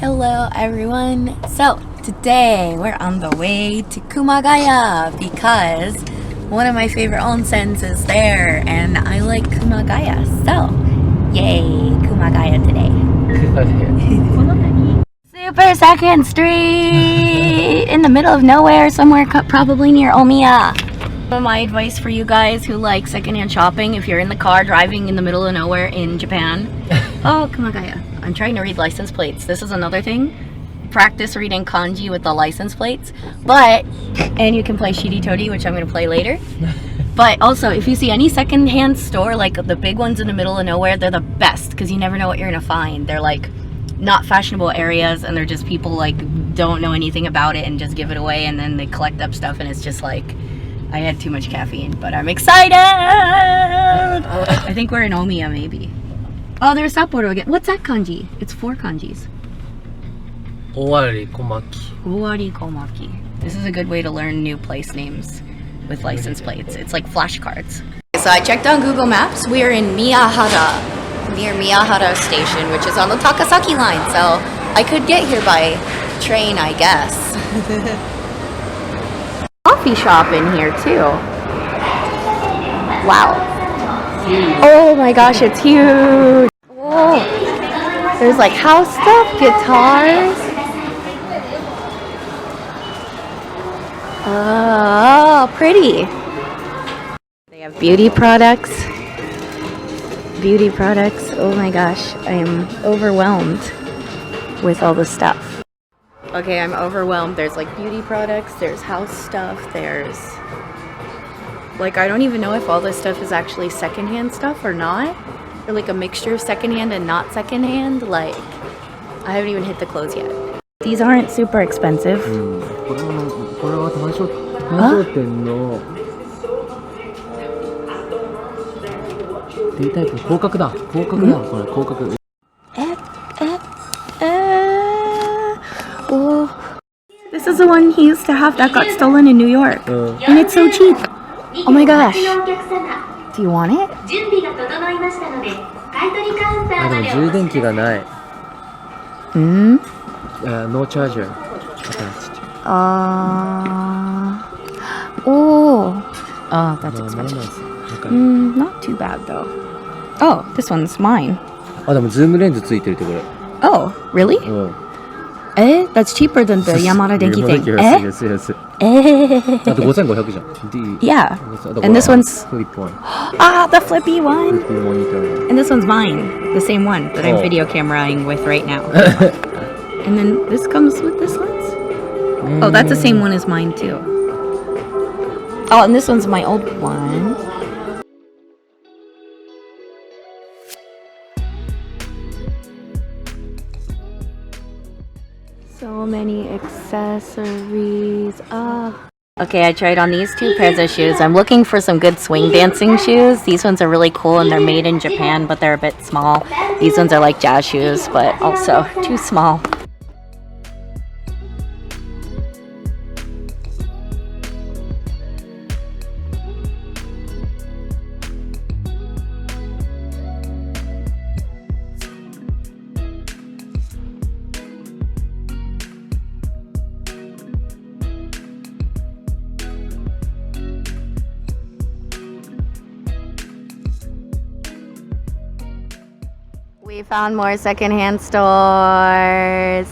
Hello everyone. So today we're on the way to Kumagaya because one of my favorite onsens is there and I like Kumagaya. So yay, Kumagaya today. Super second street in the middle of nowhere somewhere probably near Omiya. My advice for you guys who like secondhand shopping, if you're in the car driving in the middle of nowhere in Japan. Oh, Kumagaya. I'm trying to read license plates. This is another thing. Practice reading kanji with the license plates. And you can play Shiri Tori, which I'm going to play later. But also, if you see any secondhand store, like the big ones in the middle of nowhere, they're the best because you never know what you're going to find. They're like not fashionable areas and they're just people like don't know anything about it and just give it away and then they collect up stuff and it's just like, I had too much caffeine, but I'm excited! I think we're in Omiya, maybe. Oh, there's Sapporo again. What's that kanji? It's 4 kanjis. Owari Komaki. Owari Komaki. This is a good way to learn new place names with license plates. It's like flashcards. So I checked on Google Maps. We are in Miyahara, near Miyahara Station, which is on the Takasaki line. So I could get here by train, I guess. Coffee shop in here too. Wow. Oh my gosh, it's huge. Whoa. There's like house stuff, guitars. Oh, pretty. They have beauty products. Beauty products. Oh my gosh, I am overwhelmed with all the stuff. Okay, I'm overwhelmed. There's like beauty products, there's house stuff, there's like, I don't even know if all this stuff is actually secondhand stuff or not. Or like a mixture of secondhand and not secondhand. Like, I haven't even hit the clothes yet. These aren't super expensive. Oh, this is the one he used to have that got stolen in New York. And it's so cheap. Oh my gosh. Do you want it? No charger. Oh, that's expensive. Not too bad though. Oh, this one's mine. Oh, really? That's cheaper than the Yamada Denki thing. Yeah. And this one's the flippy one. And this one's mine. The same one that I'm video cameraing with right now. And then this comes with this one. Oh, that's the same one as mine too. Oh, and this one's my old one. So many accessories. Okay, I tried on these 2 pairs of shoes. I'm looking for some good swing dancing shoes. These ones are really cool and they're made in Japan, but they're a bit small. These ones are like jazz shoes, but also too small. We found more secondhand stores.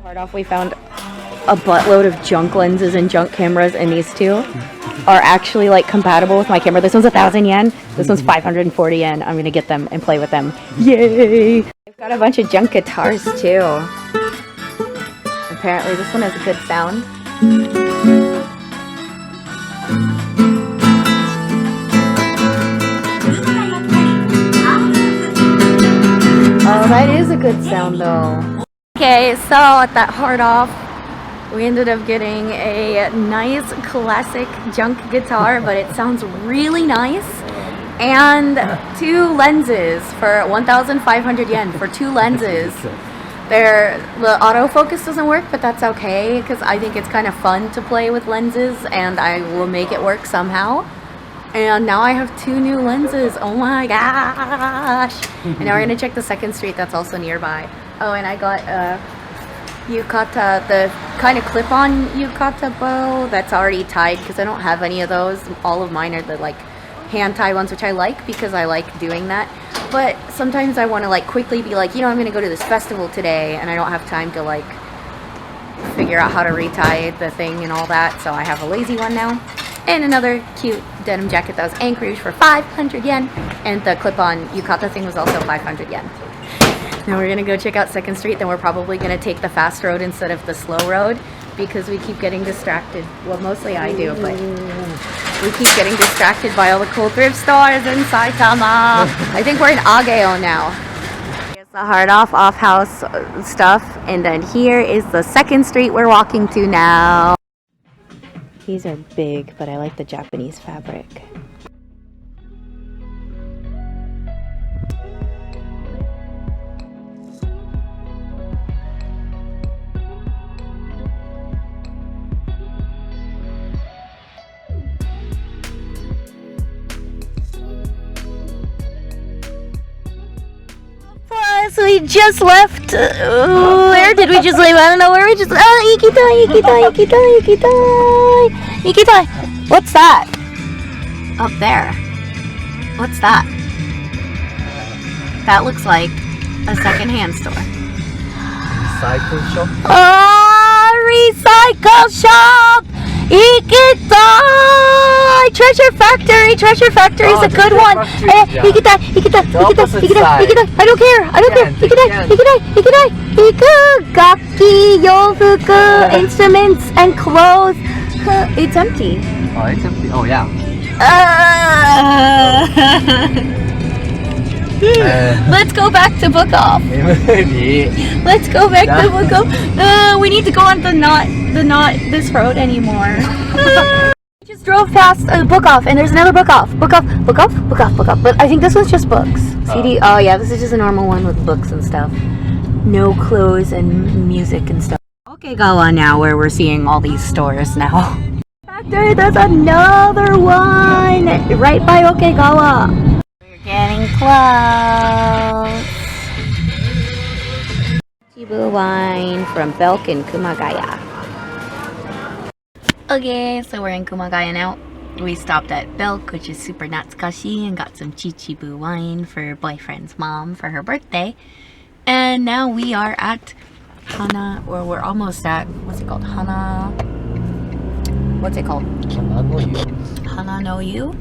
Hard off, we found a buttload of junk lenses and junk cameras, and these 2 are actually like compatible with my camera. This one's 1,000 yen. This one's 540 yen. I'm gonna get them and play with them. Yay! I've got a bunch of junk guitars too. Apparently this one has a good sound. Oh, that is a good sound though. Okay, so at that hard off, we ended up getting a nice classic junk guitar, but it sounds really nice. And 2 lenses for 1,500 yen for 2 lenses. The autofocus doesn't work, but that's okay because I think it's kind of fun to play with lenses and I will make it work somehow. And now I have 2 new lenses. Oh my gosh. And now we're gonna check the second street that's also nearby. Oh, and I got yukata, the kind of clip-on yukata bow that's already tied because I don't have any of those. All of mine are the like hand tie ones, which I like because I like doing that. But sometimes I want to like quickly be like, you know, I'm gonna go to this festival today and I don't have time to like figure out how to retie the thing and all that. So I have a lazy one now. And another cute denim jacket that was Anchorage for 500 yen. And the clip-on yukata thing was also 500 yen. Now we're gonna go check out 2nd Street, then we're probably gonna take the fast road instead of the slow road because we keep getting distracted. Well, mostly I do, but we keep getting distracted by all the cool thrift stores in Saitama. I think we're in Ageo now. Here's the hard off house stuff, and then here is the 2nd Street we're walking to now. These are big, but I like the Japanese fabric. So we just left. Where did we just leave? I don't know where we just. Oh, Ikitai. What's that? Up there. What's that? That looks like a secondhand store. Recycle shop? Oh, recycle shop! Ikitai! Treasure Factory! Treasure Factory is a good one! Ikitai! I don't care! Ikitai! Gaki, yofuku, instruments, and clothes. It's empty. Oh, it's empty. Oh, yeah. Let's go back to Book Off. Let's go back to Book Off. We need to go on the not this road anymore. We just drove past Book Off, and there's another Book Off. Book Off. But I think this one's just books. CD. Oh yeah, this is just a normal one with books and stuff. No clothes and music and stuff. Okegawa now, where we're seeing all these stores now. Factory, there's another one right by Okegawa. Getting close. Chibu wine from Belk in Kumagaya. Okay, so we're in Kumagaya now. We stopped at Belk, which is super natsukashi, and got some Chichibu wine for boyfriend's mom for her birthday. And now we are at Hana, or we're almost at, what's it called? Hana no Yu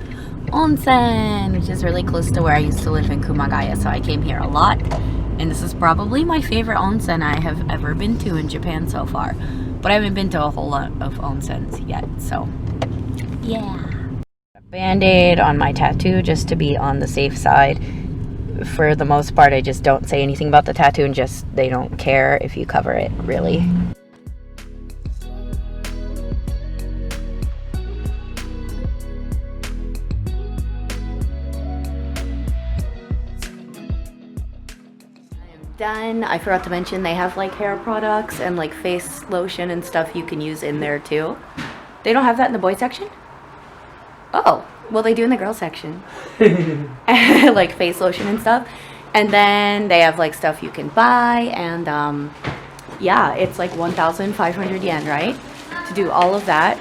Onsen, which is really close to where I used to live in Kumagaya, so I came here a lot. And this is probably my favorite onsen I have ever been to in Japan so far. But I haven't been to a whole lot of onsens yet, so yeah. A Band-Aid on my tattoo just to be on the safe side. For the most part, I just don't say anything about the tattoo and just they don't care if you cover it, really. Done. I forgot to mention they have like hair products and like face lotion and stuff you can use in there too. They don't have that in the boy section? Oh, well they do in the girl section. Like face lotion and stuff. And then they have like stuff you can buy, and yeah, it's like 1,500 yen, right? To do all of that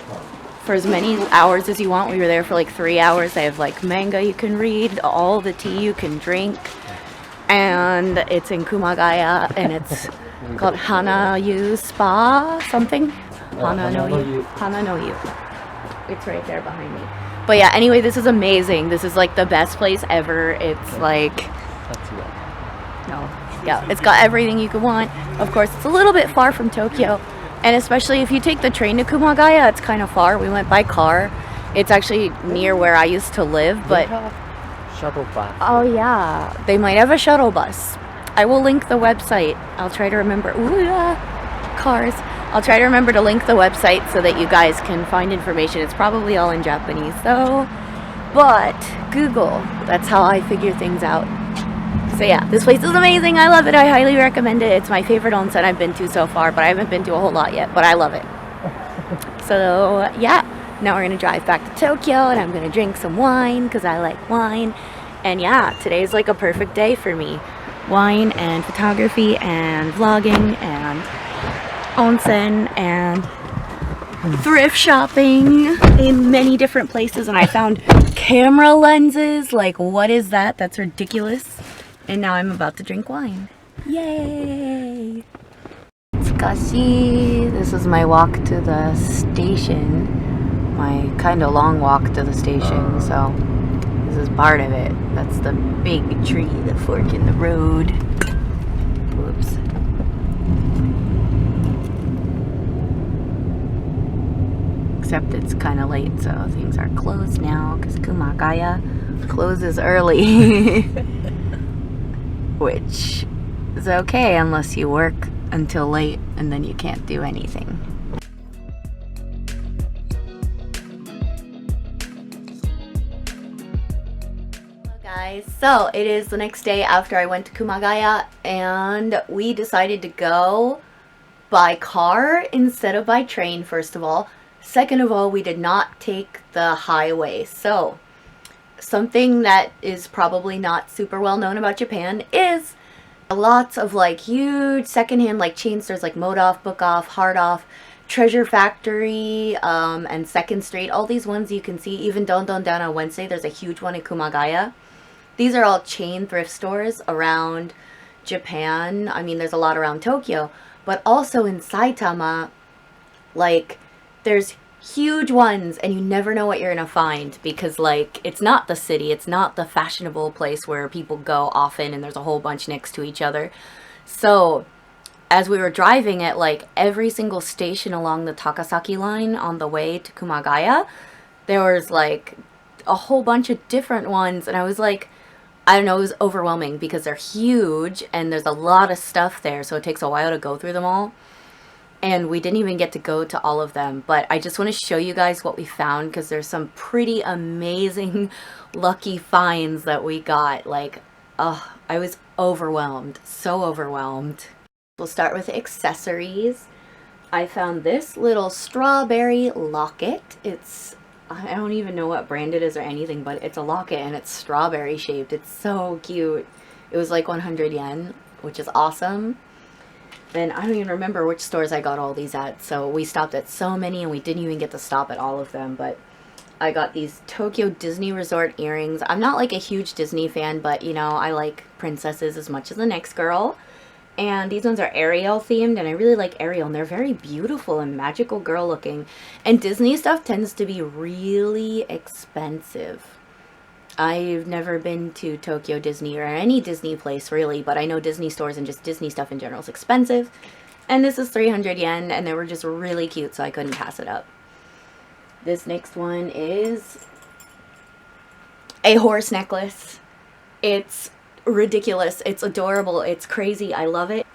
for as many hours as you want. We were there for like 3 hours. They have like manga you can read, all the tea you can drink. And it's in Kumagaya, and it's called Hana Yu Spa something. Hana no Yu. It's right there behind me. But yeah, anyway, this is amazing. This is like the best place ever. It's like, no, yeah, it's got everything you could want. Of course, it's a little bit far from Tokyo, and especially if you take the train to Kumagaya, it's kind of far. We went by car. It's actually near where I used to live, but shuttle bus. Oh yeah, they might have a shuttle bus. I will link the website. I'll try to remember. Ooh, yeah. Cars. I'll try to remember to link the website so that you guys can find information. It's probably all in Japanese though, but Google. That's how I figure things out. So yeah, this place is amazing. I love it. I highly recommend it. It's my favorite onsen I've been to so far, but I haven't been to a whole lot yet, but I love it. So yeah, Now we're gonna drive back to Tokyo and I'm gonna drink some wine because I like wine. And yeah, today's like a perfect day for me. Wine and photography and vlogging and onsen and thrift shopping in many different places. And I found camera lenses. Like, what is that? That's ridiculous. And now I'm about to drink wine. Yay! Tsukashi. This is my walk to the station. My kind of long walk to the station, so this is part of it. That's the big tree, the fork in the road. Whoops. Except it's kind of late, so things are closed now because Kumagaya closes early. Which is okay unless you work until late and then you can't do anything. Guys, so it is the next day after I went to Kumagaya and we decided to go by car instead of by train, first of all. Second of all, we did not take the highway. So something that is probably not super well known about Japan is lots of like huge secondhand like chain stores like Mode Off, Book Off, Hard Off, Treasure Factory, and Second Street. All these ones you can see, even Don Don down on Wednesday, there's a huge one in Kumagaya. These are all chain thrift stores around Japan. I mean, there's a lot around Tokyo, but also in Saitama, like, there's huge ones and you never know what you're gonna find because, like, it's not the city, it's not the fashionable place where people go often and there's a whole bunch next to each other. So, as we were driving at, like, every single station along the Takasaki line on the way to Kumagaya, there was, like, a whole bunch of different ones, and I was like, I don't know, it was overwhelming because they're huge and there's a lot of stuff there, so it takes a while to go through them all. And we didn't even get to go to all of them, but I just want to show you guys what we found because there's some pretty amazing lucky finds that we got. Like, oh, I was overwhelmed, so overwhelmed. We'll start with accessories. I found this little strawberry locket. I don't even know what brand it is or anything, but it's a locket and it's strawberry shaped. It's so cute. It was like 100 yen, which is awesome. Then I don't even remember which stores I got all these at. So we stopped at so many and we didn't even get to stop at all of them. But I got these Tokyo Disney Resort earrings. I'm not like a huge Disney fan, but you know, I like princesses as much as the next girl. And these ones are Ariel themed, and I really like Ariel, and they're very beautiful and magical girl looking. And Disney stuff tends to be really expensive. I've never been to Tokyo Disney or any Disney place really, but I know Disney stores and just Disney stuff in general is expensive. And this is 300 yen, and they were just really cute, so I couldn't pass it up. This next one is a horse necklace. It's ridiculous. It's adorable. It's crazy. I love it.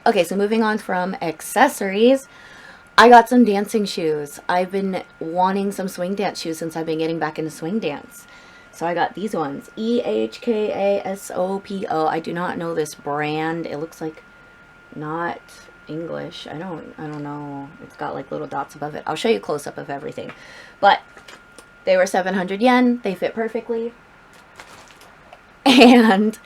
Okay, so moving on from accessories, I got some dancing shoes. I've been wanting some swing dance shoes since I've been getting back into swing dance. So I got these ones. EHKASOPO. I do not know this brand. It looks like not English. I don't know. It's got like little dots above it. I'll show you a close-up of everything. But they were 700 yen. They fit perfectly. And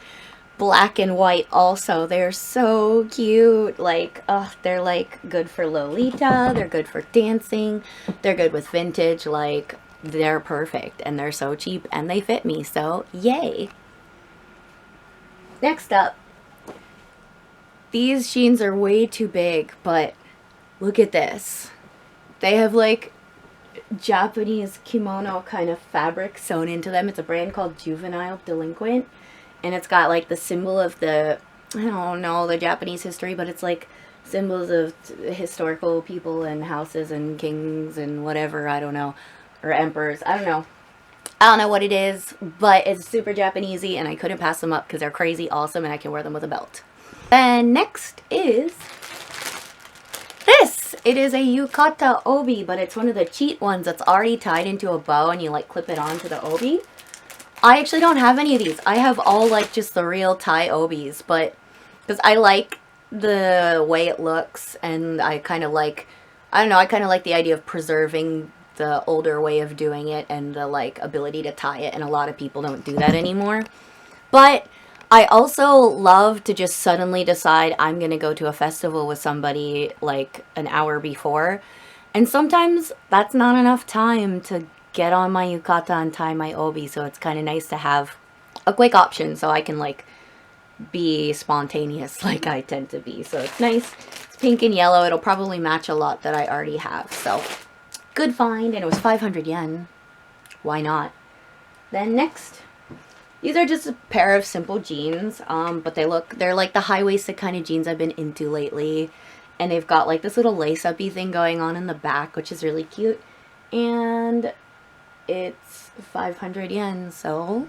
black and white also. They're so cute. Like, oh, they're like good for Lolita. They're good for dancing. They're good with vintage. Like, they're perfect. And they're so cheap. And they fit me. So, yay. Next up. These jeans are way too big. But look at this. They have like Japanese kimono kind of fabric sewn into them. It's a brand called Juvenile Delinquent, and it's got like the symbol of the, I don't know, the Japanese history, but it's like symbols of historical people and houses and kings and whatever, I don't know, or emperors, I don't know what it is, but it's super Japanesey, and I couldn't pass them up because they're crazy awesome and I can wear them with a belt. And next is this. It is a yukata obi, but it's one of the cheap ones that's already tied into a bow and you like clip it onto the obi. I actually don't have any of these. I have all like just the real tie obis, but because I like the way it looks and I kind of like, I don't know, I kind of like the idea of preserving the older way of doing it and the like ability to tie it, and a lot of people don't do that anymore. But I also love to just suddenly decide I'm going to go to a festival with somebody like an hour before. And sometimes that's not enough time to get on my yukata and tie my obi. So it's kind of nice to have a quick option so I can like be spontaneous like I tend to be. So it's nice. It's pink and yellow. It'll probably match a lot that I already have. So good find. And it was 500 yen. Why not? Then next. These are just a pair of simple jeans, but they're like the high-waisted kind of jeans I've been into lately. And they've got like this little lace-up-y thing going on in the back, which is really cute. And it's 500 yen, so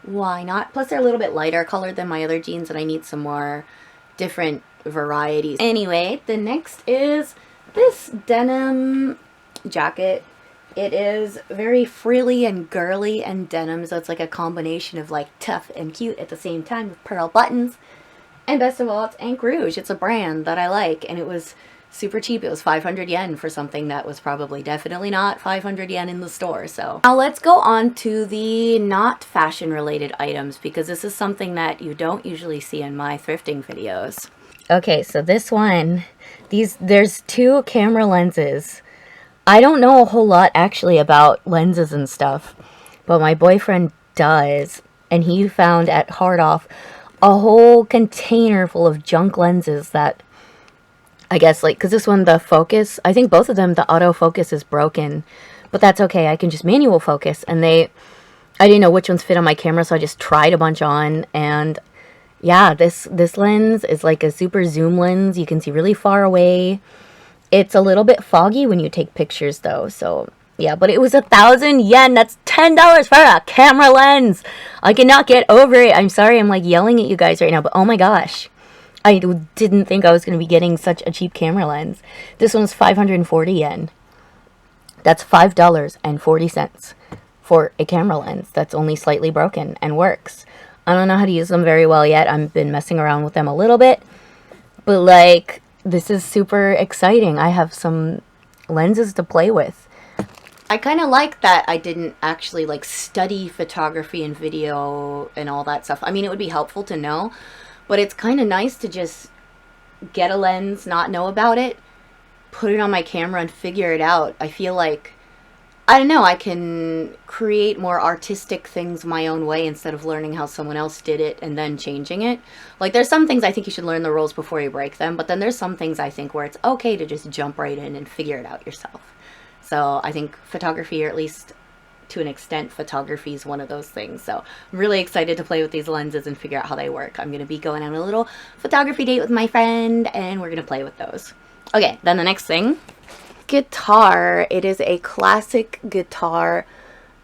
why not? Plus they're a little bit lighter colored than my other jeans, and I need some more different varieties. Anyway, the next is this denim jacket. It is very frilly and girly and denim, so it's like a combination of like tough and cute at the same time with pearl buttons. And best of all, it's Ink Rouge. It's a brand that I like, and it was super cheap. It was 500 yen for something that was probably definitely not 500 yen in the store. So now let's go on to the not fashion related items, because this is something that you don't usually see in my thrifting videos. Okay, so this one, there's two camera lenses. I don't know a whole lot actually about lenses and stuff, but my boyfriend does, and he found at Hard Off a whole container full of junk lenses that I guess, like, because this one, the focus, I think both of them, the autofocus is broken, but that's okay. I can just manual focus, and I didn't know which ones fit on my camera, so I just tried a bunch on, and yeah, this lens is like a super zoom lens. You can see really far away. It's a little bit foggy when you take pictures though, so yeah, but it was 1,000 yen. That's $10 for a camera lens. I cannot get over it. I'm sorry, I'm like yelling at you guys right now, but oh my gosh. I didn't think I was going to be getting such a cheap camera lens. This one's 540 yen. That's $5.40 for a camera lens that's only slightly broken and works. I don't know how to use them very well yet. I've been messing around with them a little bit, but like, this is super exciting. I have some lenses to play with. I kind of like that I didn't actually like study photography and video and all that stuff. I mean, it would be helpful to know, but it's kind of nice to just get a lens, not know about it, put it on my camera and figure it out. I feel like, I don't know, I can create more artistic things my own way instead of learning how someone else did it and then changing it. Like, there's some things I think you should learn the rules before you break them, but then there's some things I think where it's okay to just jump right in and figure it out yourself. So I think photography, or at least to an extent, photography is one of those things. So I'm really excited to play with these lenses and figure out how they work. I'm going to be going on a little photography date with my friend, and we're going to play with those. Okay, then the next thing. Guitar. It is a classic guitar.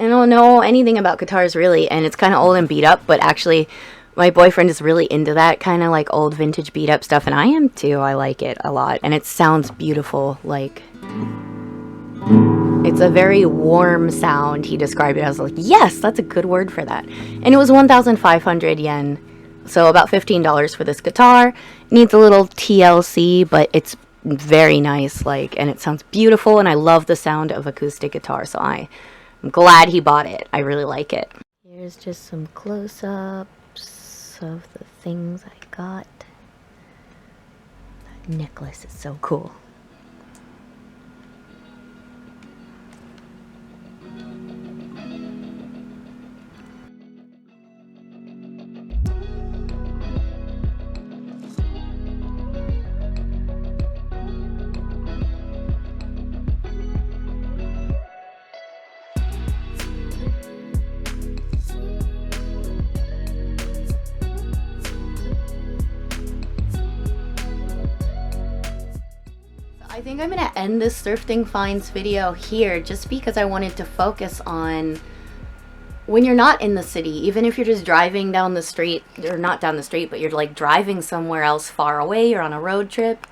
I don't know anything about guitars really, and it's kind of old and beat up, but actually my boyfriend is really into that kind of like old vintage beat up stuff, and I am too. I like it a lot, and it sounds beautiful. Like, it's a very warm sound. He described it. I was like, yes, that's a good word for that. And it was 1,500 yen, so about $15 for this guitar. It needs a little TLC, but it's very nice, like, and it sounds beautiful, and I love the sound of acoustic guitar, so I'm glad he bought it. I really like it. Here's just some close-ups of the things I got. That necklace is so cool. I think I'm going to end this thrifting finds video here just because I wanted to focus on when you're not in the city, even if you're just driving down the street, or not down the street, but you're like driving somewhere else far away, you're on a road trip,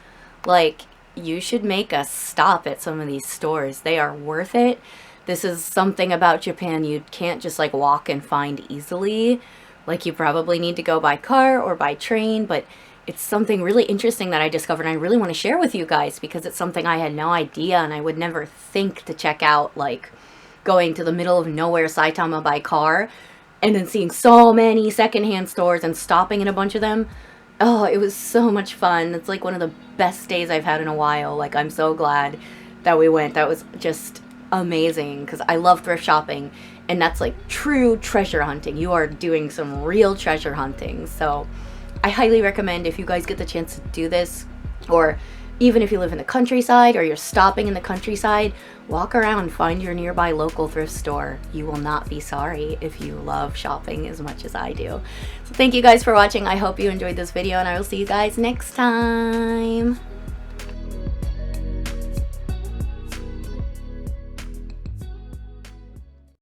like, you should make a stop at some of these stores. They are worth it. This is something about Japan you can't just like walk and find easily. Like, you probably need to go by car or by train, but it's something really interesting that I discovered, and I really want to share with you guys because it's something I had no idea and I would never think to check out, like going to the middle of nowhere Saitama by car and then seeing so many secondhand stores and stopping in a bunch of them. Oh, it was so much fun. It's like one of the best days I've had in a while. Like, I'm so glad that we went. That was just amazing because I love thrift shopping, and that's like true treasure hunting. You are doing some real treasure hunting. So I highly recommend, if you guys get the chance to do this, or even if you live in the countryside or you're stopping in the countryside, walk around, find your nearby local thrift store. You will not be sorry if you love shopping as much as I do. So thank you guys for watching. I hope you enjoyed this video, and I will see you guys next time.